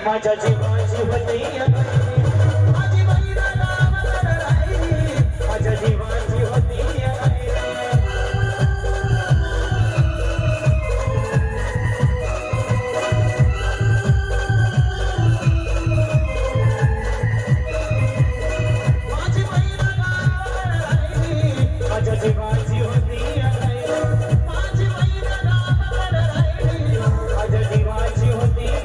माझ्या जीवाची होती माझी बहिरा गावाकडे राहिली माझ्या जीवाची होती माझी बहिरा गावाकडे राहिली माझ्या जीवाची होती माझी बहिरा गावाकडे राहिली माझ्या जीवाची होती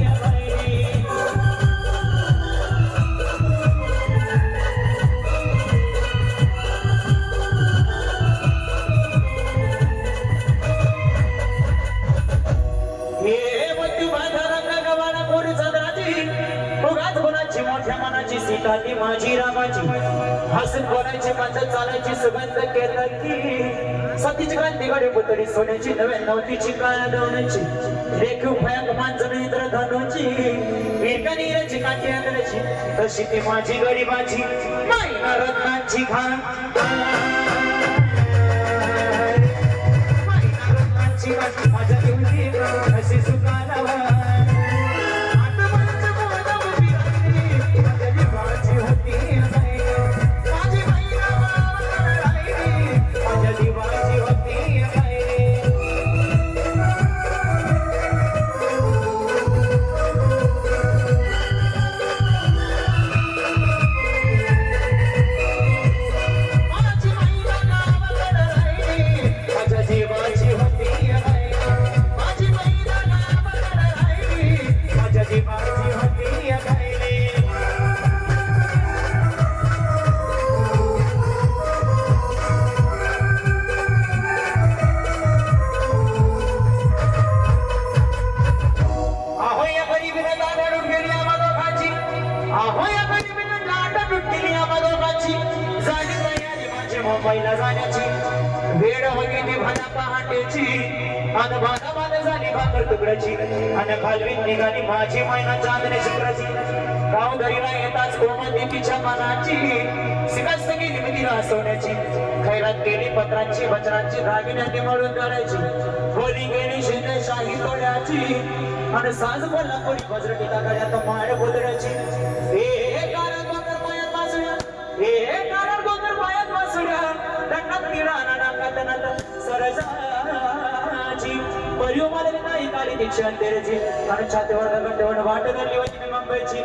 मोठ्या मनाची सीता ती माझी रामाची हसून बोलायची माझं चालायची सुगंध केतकी सतीची गांधी गडी पुतळी सोन्याची नव्या नवतीची काळा डवण्याची रेखीव भयंक मांजर इंद्र धनुची वीरकनीराची काठी आंधळ्याची तशी ती माझी गरीबाची माईना रत्नाची खान माईना रत्नाची खान माझ्या देवची अशी सुखाला मुंबईला जाण्याची वेळ होती ती भला पहाटेची अन भादा बाद झाली भाकर तुकड्याची अन खालवीत निघाली माझी मैना चांदणे शुक्राची गाव घरीला येताच कोमती तिच्या मनाची सिकस्त गेली मितीला सोन्याची खैरात गेली पत्रांची वज्रांची दागिन्यांनी मळून करायची बोली गेली शिंदे शाही तोड्याची अन साज कोल्हापुरी वज्रटीला गळ्यात माळ बोदड्याची हे कारण गोकर पायात वासुड्या हे कारण गोकर पायात वासुड्या सरजाची परियो मला नाही काली दीक्षा अंधेरची आणि छातीवर दगड वाट धरली होती मी मुंबईची